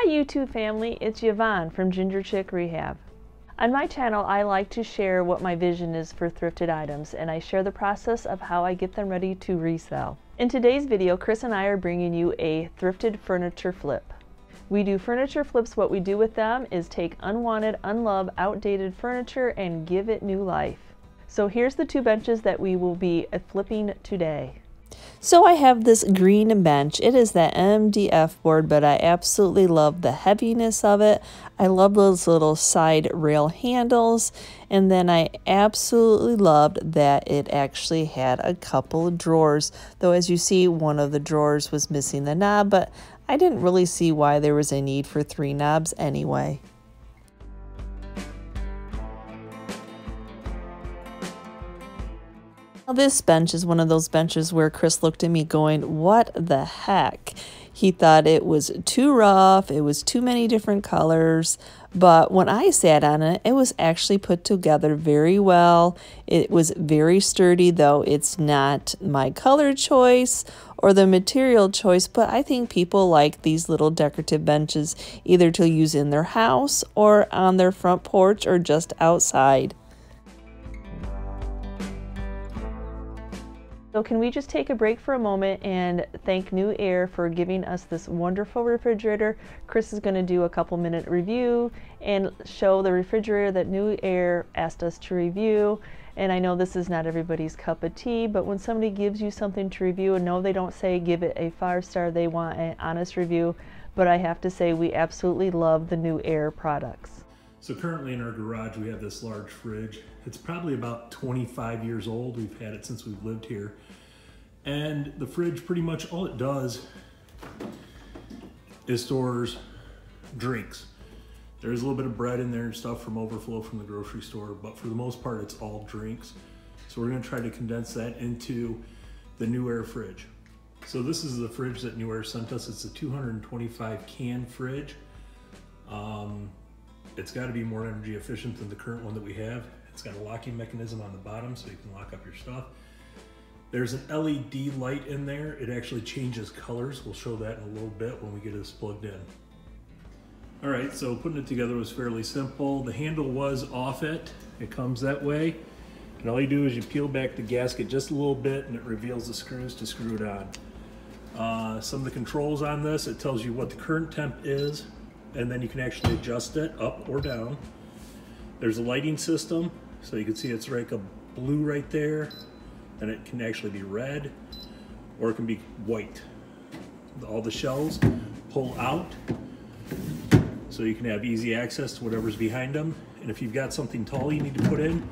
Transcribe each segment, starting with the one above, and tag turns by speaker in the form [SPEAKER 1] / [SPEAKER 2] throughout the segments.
[SPEAKER 1] Hi YouTube family, it's Yvonne from Ginger Chick Rehab. On my channel I like to share what my vision is for thrifted items, and I share the process of how I get them ready to resell. In today's video, Chris and I are bringing you a thrifted furniture flip. We do furniture flips. What we do with them is take unwanted, unloved, outdated furniture and give it new life. So here's the two benches that we will be flipping today.
[SPEAKER 2] So I have this green bench. It is that MDF board, but I absolutely love the heaviness of it. I love those little side rail handles, and then I absolutely loved that it actually had a couple of drawers, though as you see one of the drawers was missing the knob, but I didn't really see why there was a need for 3 knobs anyway. This bench is one of those benches where Chris looked at me going, what the heck? He thought it was too rough, it was too many different colors, but when I sat on it, it was actually put together very well. It was very sturdy, though it's not my color choice or the material choice, but I think people like these little decorative benches either to use in their house or on their front porch or just outside.
[SPEAKER 1] So can we just take a break for a moment and thank New Air for giving us this wonderful refrigerator. Chris is going to do a couple-minute review and show the refrigerator that New Air asked us to review. And I know this is not everybody's cup of tea, but when somebody gives you something to review, and no, they don't say give it a 5-star, they want an honest review. But I have to say we absolutely love the New Air products.
[SPEAKER 3] So currently in our garage we have this large fridge. It's probably about 25 years old. We've had it since we've lived here. And the fridge, pretty much all it does is stores drinks. There's a little bit of bread in there and stuff from overflow from the grocery store, but for the most part it's all drinks. So we're gonna try to condense that into the New Air fridge. So this is the fridge that New Air sent us. It's a 225 can fridge. It's got to be more energy efficient than the current one that we have. It's got a locking mechanism on the bottom so you can lock up your stuff. There's an LED light in there. It actually changes colors. We'll show that in a little bit when we get this plugged in. All right, so putting it together was fairly simple. The handle was off it. It comes that way. And all you do is you peel back the gasket just a little bit and it reveals the screws to screw it on. Some of the controls on this, it tells you what the current temp is, and then you can actually adjust it up or down. There's a lighting system, so you can see it's like a blue right there, and it can actually be red, or it can be white. All the shelves pull out, so you can have easy access to whatever's behind them. And if you've got something tall you need to put in,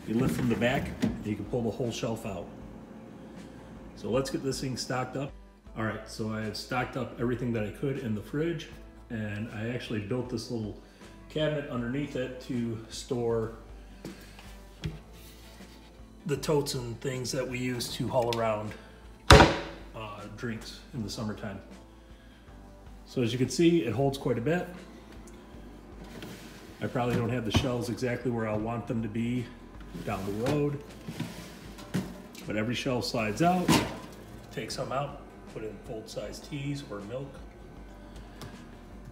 [SPEAKER 3] you lift from the back, and you can pull the whole shelf out. So let's get this thing stocked up. All right, so I have stocked up everything that I could in the fridge, and I actually built this little cabinet underneath it to store the totes and things that we use to haul around drinks in the summertime. So as you can see, it holds quite a bit. I probably don't have the shelves exactly where I want them to be down the road, but every shelf slides out. Take some out, put in full-size teas or milk.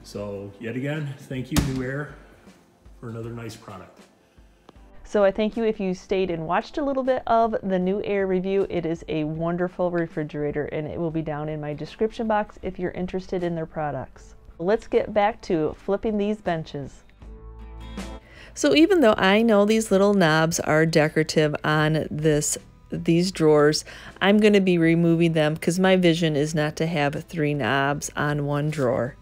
[SPEAKER 3] So yet again, thank you New Air for another nice product.
[SPEAKER 1] So I thank you if you stayed and watched a little bit of the New Air review. It is a wonderful refrigerator, and it will be down in my description box if you're interested in their products. Let's get back to flipping these benches.
[SPEAKER 2] So even though I know these little knobs are decorative on these drawers, I'm going to be removing them because my vision is not to have 3 knobs on one drawer.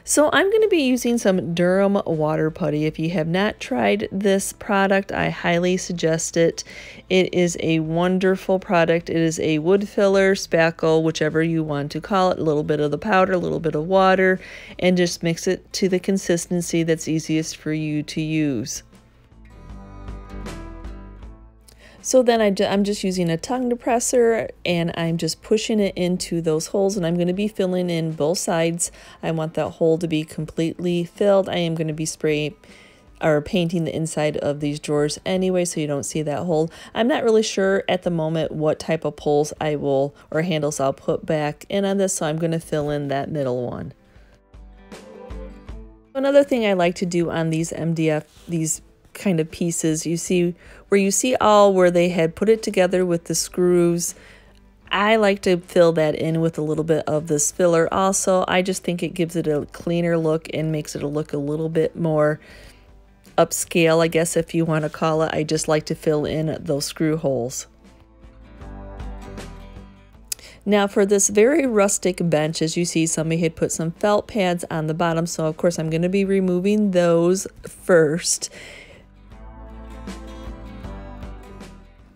[SPEAKER 2] So I'm going to be using some Durham water putty. If you have not tried this product, I highly suggest it. It is a wonderful product. It is a wood filler, spackle, whichever you want to call it, a little bit of the powder, a little bit of water, and just mix it to the consistency that's easiest for you to use. So then I'm just using a tongue depressor, and I'm just pushing it into those holes, and I'm going to be filling in both sides. I want that hole to be completely filled. I am going to be spraying or painting the inside of these drawers anyway, so you don't see that hole. I'm not really sure at the moment what type of pulls I will, or handles I'll put back in on this, so I'm going to fill in that middle one. Another thing I like to do on these MDF, these kind of pieces, you see where they had put it together with the screws, I like to fill that in with a little bit of this filler also. I just think it gives it a cleaner look and makes it look a little bit more upscale, I guess if you want to call it. I just like to fill in those screw holes. Now for this very rustic bench, as you see, somebody had put some felt pads on the bottom, so of course I'm going to be removing those first.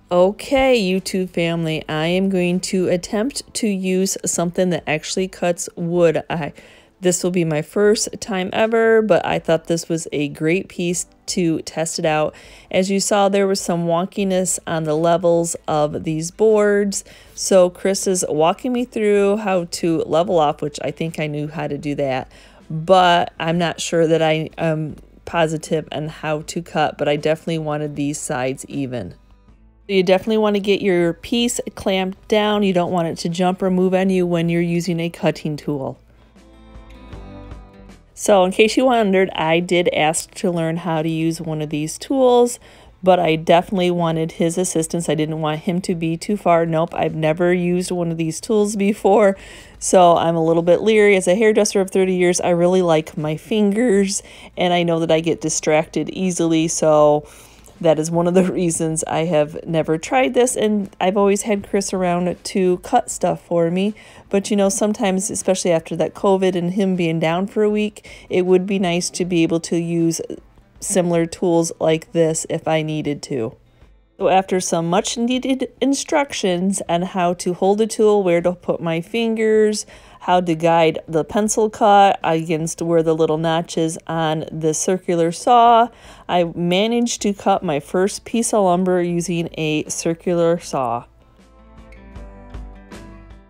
[SPEAKER 2] Okay, YouTube family, I am going to attempt to use something that actually cuts wood. This will be my first time ever, but I thought this was a great piece to test it out. As you saw, there was some wonkiness on the levels of these boards. So Chris is walking me through how to level off, which I think I knew how to do that, but I'm not sure that I am positive on how to cut, but I definitely wanted these sides even. You definitely want to get your piece clamped down. You don't want it to jump or move on you when you're using a cutting tool. So in case you wondered, I did ask to learn how to use one of these tools, but I definitely wanted his assistance. I didn't want him to be too far. Nope, I've never used one of these tools before, so I'm a little bit leery. As a hairdresser of 30 years, I really like my fingers, and I know that I get distracted easily, so that is one of the reasons I have never tried this, and I've always had Chris around to cut stuff for me. But you know, sometimes, especially after that COVID and him being down for a week, it would be nice to be able to use similar tools like this if I needed to. So after some much needed instructions on how to hold a tool, where to put my fingers, how to guide the pencil cut against where the little notches on the circular saw, I managed to cut my first piece of lumber using a circular saw.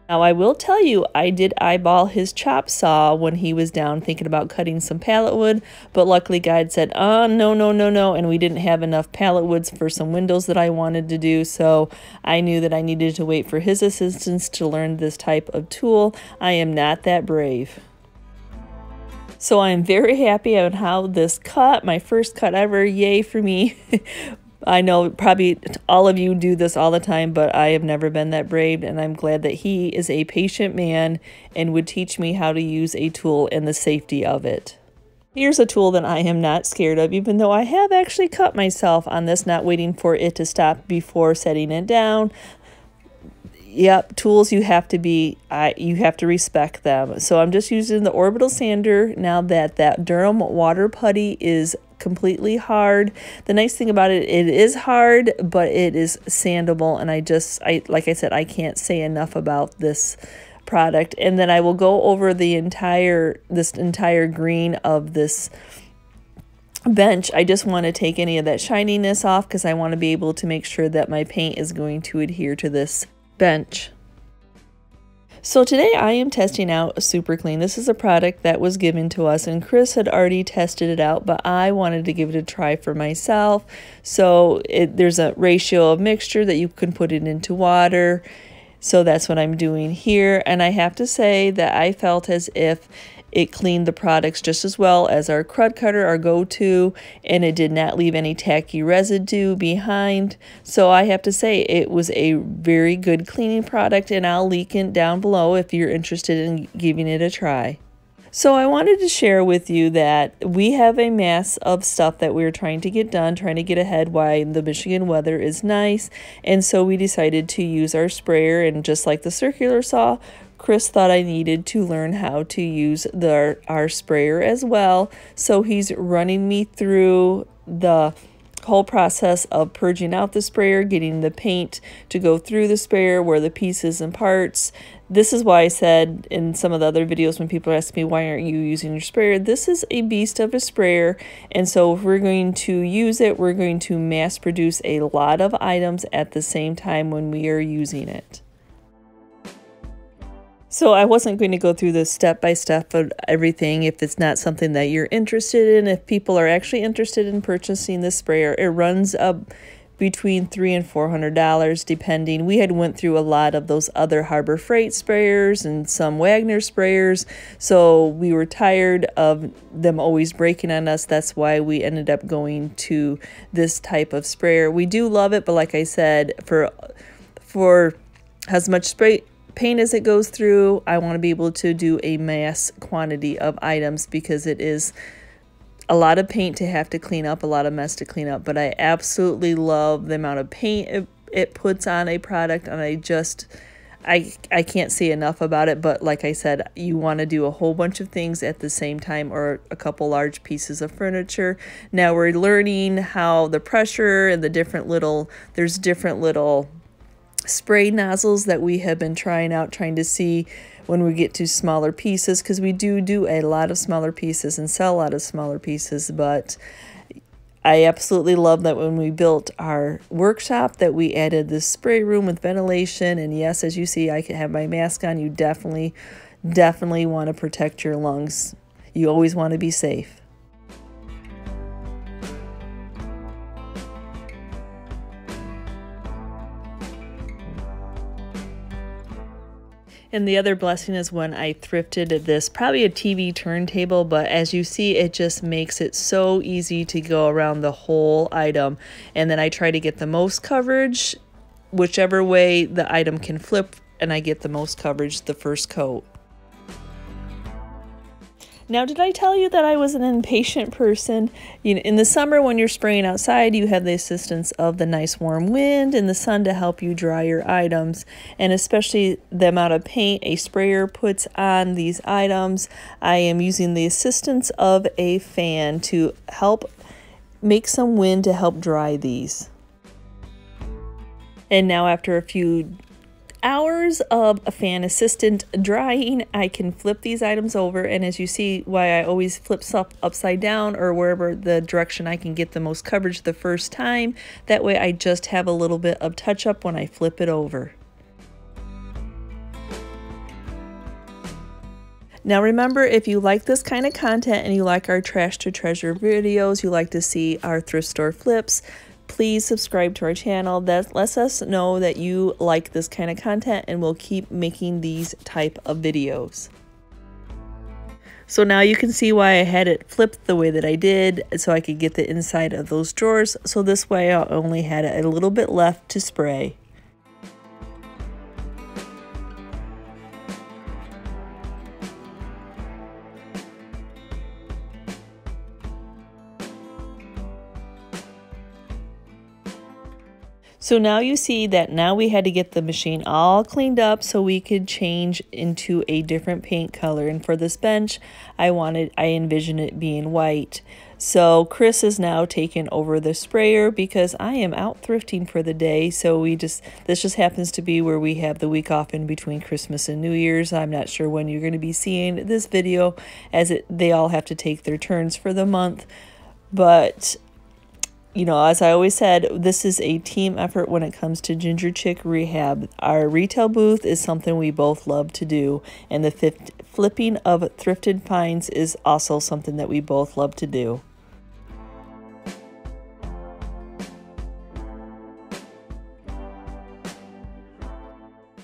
[SPEAKER 2] Now I will tell you, I did eyeball his chop saw when he was down thinking about cutting some pallet wood, but luckily God said, oh, no, and we didn't have enough pallet woods for some windows that I wanted to do, so I knew that I needed to wait for his assistance to learn this type of tool. I am not that brave. So I'm very happy on how this cut, my first cut ever, yay for me. I know probably all of you do this all the time, but I have never been that brave, and I'm glad that he is a patient man and would teach me how to use a tool and the safety of it. Here's a tool that I am not scared of, even though I have actually cut myself on this, not waiting for it to stop before setting it down. Yep, tools, you have to respect them. So I'm just using the orbital sander now that Durham water putty is completely hard. The nice thing about it, it is hard, but it is sandable, and like I said, I can't say enough about this product. And then I will go over this entire green of this bench. I just want to take any of that shininess off because I want to be able to make sure that my paint is going to adhere to this bench. So today I am testing out Super Clean. This is a product that was given to us, and Chris had already tested it out, but I wanted to give it a try for myself. So there's a ratio of mixture that you can put it into water. So that's what I'm doing here, and I have to say that I felt as if it cleaned the products just as well as our crud cutter, our go-to, and it did not leave any tacky residue behind. So I have to say it was a very good cleaning product, and I'll link it down below if you're interested in giving it a try. So I wanted to share with you that we have a mass of stuff that we're trying to get done, trying to get ahead while the Michigan weather is nice, and so we decided to use our sprayer, and just like the circular saw, Chris thought I needed to learn how to use our sprayer as well. So he's running me through the whole process of purging out the sprayer, getting the paint to go through the sprayer, where the pieces and parts. This is why I said in some of the other videos when people ask me, why aren't you using your sprayer? This is a beast of a sprayer, and so if we're going to use it, we're going to mass produce a lot of items at the same time when we are using it. So I wasn't going to go through the step-by-step of everything if it's not something that you're interested in. If people are actually interested in purchasing this sprayer, it runs up between $300 and $400 depending. We had went through a lot of those other Harbor Freight sprayers and some Wagner sprayers, so we were tired of them always breaking on us. That's why we ended up going to this type of sprayer. We do love it, but like I said, for as much paint as it goes through, I want to be able to do a mass quantity of items because it is a lot of paint to have to clean up, a lot of mess to clean up, but I absolutely love the amount of paint it puts on a product, and I can't say enough about it. But like I said, you want to do a whole bunch of things at the same time, or a couple large pieces of furniture. Now we're learning how the pressure and there's different little spray nozzles that we have been trying to see when we get to smaller pieces, because we do a lot of smaller pieces and sell a lot of smaller pieces. But I absolutely love that when we built our workshop that we added this spray room with ventilation. And yes, as you see, I can have my mask on. You definitely want to protect your lungs. You always want to be safe. And the other blessing is when I thrifted this, probably a TV turntable, but as you see, it just makes it so easy to go around the whole item. And then I try to get the most coverage, whichever way the item can flip, and I get the most coverage the first coat. Now, did I tell you that I was an impatient person? In the summer when you're spraying outside, you have the assistance of the nice warm wind and the sun to help you dry your items. And especially the amount of paint a sprayer puts on these items, I am using the assistance of a fan to help make some wind to help dry these. And now after a few hours of a fan assistant drying, I can flip these items over, and as you see, why I always flip stuff upside down or wherever the direction I can get the most coverage the first time. That way I just have a little bit of touch up when I flip it over. Now remember, if you like this kind of content and you like our Trash to Treasure videos, you like to see our thrift store flips, please subscribe to our channel. That lets us know that you like this kind of content, and we'll keep making these type of videos. So now you can see why I had it flipped the way that I did, so I could get the inside of those drawers. So this way I only had a little bit left to spray. So now you see that now we had to get the machine all cleaned up so we could change into a different paint color. And for this bench, I envisioned it being white. So Chris is now taking over the sprayer because I am out thrifting for the day. So this just happens to be where we have the week off in between Christmas and New Year's. I'm not sure when you're going to be seeing this video, as they all have to take their turns for the month. But as I always said, this is a team effort when it comes to Ginger Chick Rehab. Our retail booth is something we both love to do, and the flipping of thrifted finds is also something that we both love to do.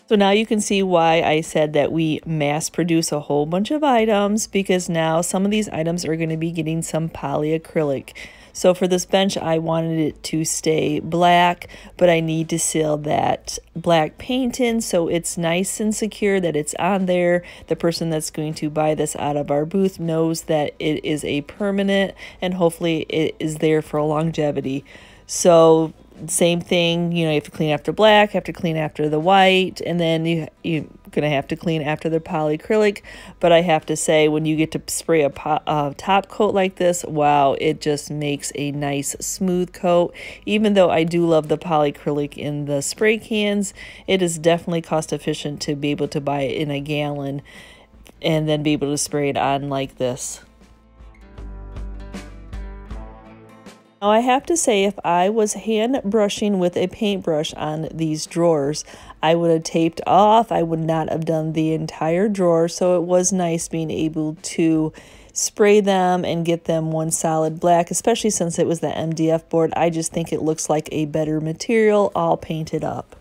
[SPEAKER 2] So now you can see why I said that we mass produce a whole bunch of items, because now some of these items are going to be getting some polyacrylic. So for this bench, I wanted it to stay black, but I need to seal that black paint in so it's nice and secure that it's on there. The person that's going to buy this out of our booth knows that it is a permanent, and hopefully it is there for longevity. So same thing, you have to clean after black, have to clean after the white, and then you're going to have to clean after the polyacrylic. But I have to say, when you get to spray a top coat like this, wow, it just makes a nice smooth coat. Even though I do love the polyacrylic in the spray cans, it is definitely cost efficient to be able to buy it in a gallon and then be able to spray it on like this. Now I have to say, if I was hand brushing with a paintbrush on these drawers, I would have taped off. I would not have done the entire drawer. So it was nice being able to spray them and get them one solid black, especially since it was the MDF board. I just think it looks like a better material all painted up.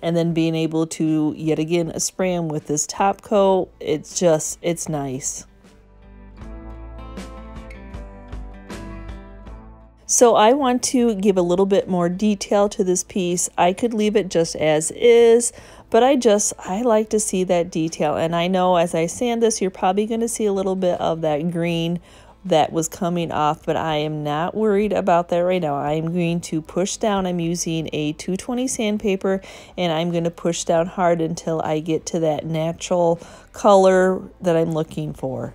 [SPEAKER 2] And then being able to yet again spray them with this top coat, it's nice. So I want to give a little bit more detail to this piece. I could leave it just as is, but I like to see that detail. And I know as I sand this, you're probably going to see a little bit of that green that was coming off, but I am not worried about that right now. I'm going to push down. I'm using a 220 sandpaper, and I'm going to push down hard until I get to that natural color that I'm looking for.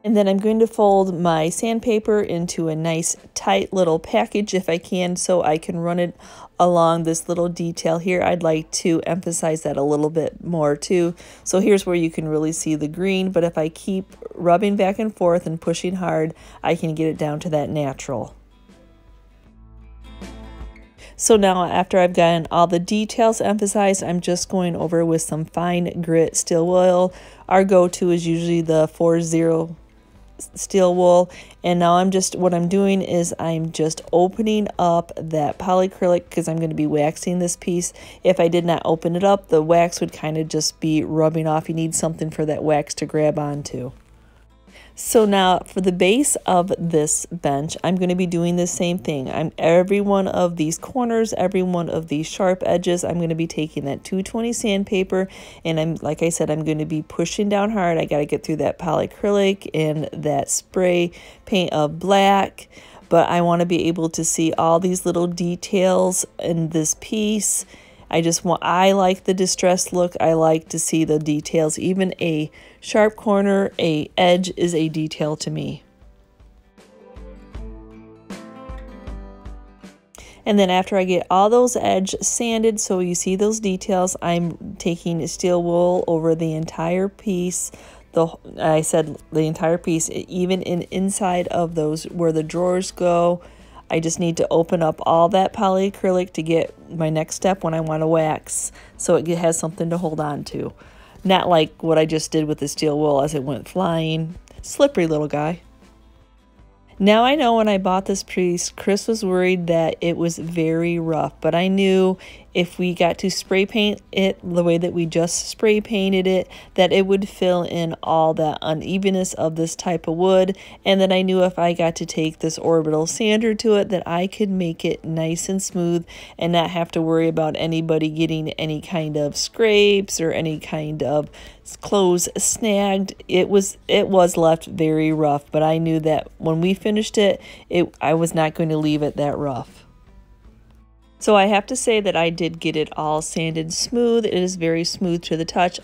[SPEAKER 2] And then I'm going to fold my sandpaper into a nice tight little package if I can, so I can run it along this little detail here. I'd like to emphasize that a little bit more too. So here's where you can really see the green, but if I keep rubbing back and forth and pushing hard, I can get it down to that natural. So now after I've gotten all the details emphasized, I'm just going over with some fine grit steel wool. Our go-to is usually the 4-0 steel wool, and now what I'm doing is I'm just opening up that polyacrylic because I'm going to be waxing this piece. If I did not open it up, the wax would kind of just be rubbing off. You need something for that wax to grab onto. So now for the base of this bench, I'm going to be doing the same thing. Every one of these corners, every one of these sharp edges, I'm going to be taking that 220 sandpaper, and like I said, I'm going to be pushing down hard. I got to get through that polyacrylic and that spray paint of black, but I want to be able to see all these little details in this piece. I like the distressed look. I like to see the details. Even a sharp corner, a edge is a detail to me. And then after I get all those edges sanded, so you see those details, I'm taking steel wool over the entire piece. I said the entire piece, even inside of those where the drawers go. I just need to open up all that polyacrylic to get my next step when I want to wax, so it has something to hold on to. Not like what I just did with the steel wool as it went flying. Slippery little guy. Now I know when I bought this piece, Chris was worried that it was very rough, but I knew if we got to spray paint it the way that we just spray painted it, that it would fill in all that unevenness of this type of wood. And then I knew if I got to take this orbital sander to it, that I could make it nice and smooth and not have to worry about anybody getting any kind of scrapes or any kind of clothes snagged. It was left very rough, but I knew that when we finished it, I was not going to leave it that rough. So I have to say that I did get it all sanded smooth. It is very smooth to the touch.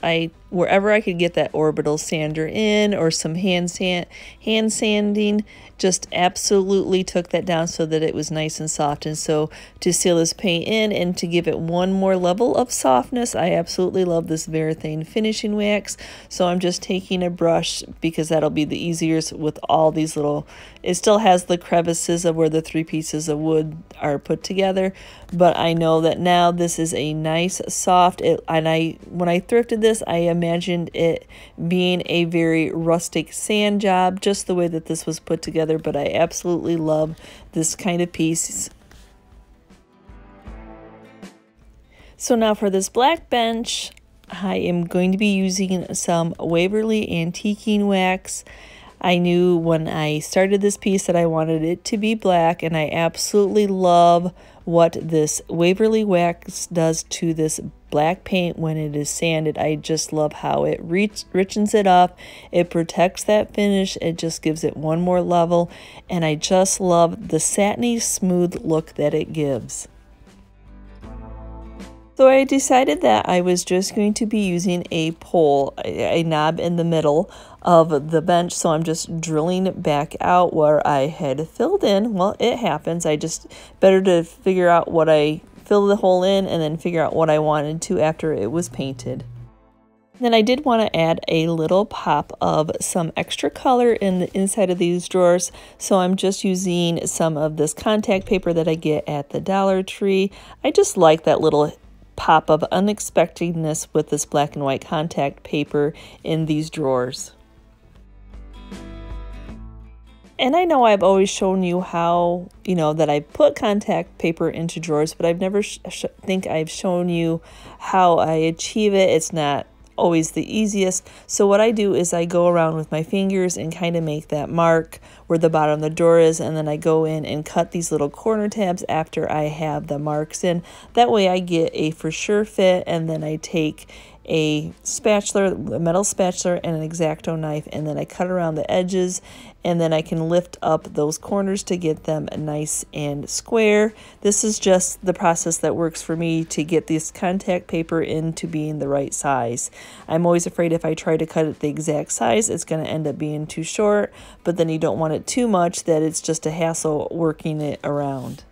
[SPEAKER 2] Wherever I could get that orbital sander in or some hand sanding, just absolutely took that down so that it was nice and soft. And so to seal this paint in and to give it one more level of softness, I absolutely love this Varathane finishing wax. So I'm just taking a brush because that'll be the easiest with all these little, it still has the crevices of where the 3 pieces of wood are put together, but I know that now this is a nice soft, when I thrifted this, I imagined it being a very rustic sand job, just the way that this was put together, but I absolutely love this kind of piece. So now for this black bench, I am going to be using some Waverly antiquing wax. I knew when I started this piece that I wanted it to be black, and I absolutely love what this Waverly wax does to this black paint when it is sanded. I just love how it richens it up. It protects that finish. It just gives it one more level, and I just love the satiny smooth look that it gives. So I decided that I was just going to be using a pole, a knob in the middle of the bench. So I'm just drilling back out where I had filled in. Well, it happens. Better to figure out what I fill the hole in and then figure out what I wanted to after it was painted. Then I did want to add a little pop of some extra color in the inside of these drawers, so I'm just using some of this contact paper that I get at the Dollar Tree. I just like that little pop of unexpectedness with this black and white contact paper in these drawers. And I know I've always shown you how, that I put contact paper into drawers, but I've never think I've shown you how I achieve it. It's not always the easiest. So what I do is I go around with my fingers and kind of make that mark where the bottom of the drawer is, and then I go in and cut these little corner tabs after I have the marks in. That way I get a for sure fit, and then I take a spatula, a metal spatula, and an X-Acto knife, and then I cut around the edges, and then I can lift up those corners to get them nice and square. This is just the process that works for me to get this contact paper into being the right size. I'm always afraid if I try to cut it the exact size, it's going to end up being too short, but then you don't want it too much that it's just a hassle working it around.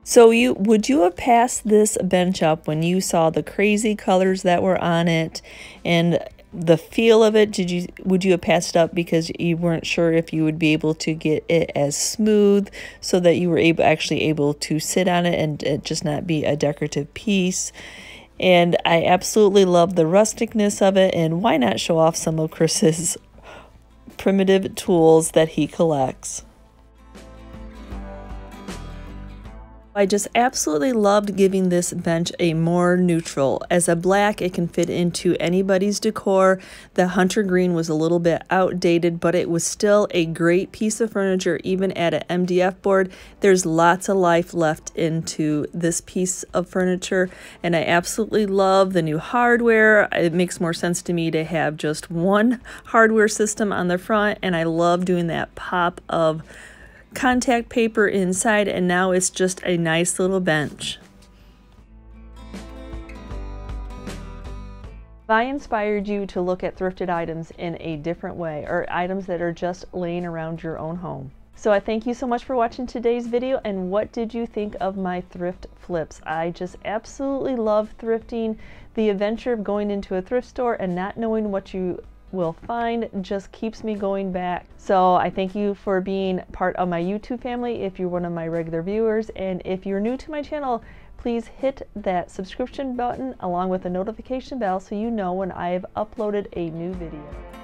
[SPEAKER 2] So would you have passed this bench up when you saw the crazy colors that were on it and the feel of it? Would you have passed it up because you weren't sure if you would be able to get it as smooth so that you were actually able to sit on it and it just not be a decorative piece? And I absolutely love the rusticness of it, and why not show off some of Chris's primitive tools that he collects? I just absolutely loved giving this bench a more neutral. As a black, it can fit into anybody's decor. The hunter green was a little bit outdated, but it was still a great piece of furniture, even at an MDF board. There's lots of life left into this piece of furniture, and I absolutely love the new hardware. It makes more sense to me to have just one hardware system on the front, and I love doing that pop of contact paper inside, and now it's just a nice little bench.
[SPEAKER 1] If I inspired you to look at thrifted items in a different way, or items that are just laying around your own home. So I thank you so much for watching today's video, and what did you think of my thrift flips? I just absolutely love thrifting. The adventure of going into a thrift store and not knowing what you will find just keeps me going back. So I thank you for being part of my YouTube family if you're one of my regular viewers, and if you're new to my channel, please hit that subscription button along with the notification bell so you know when I've uploaded a new video.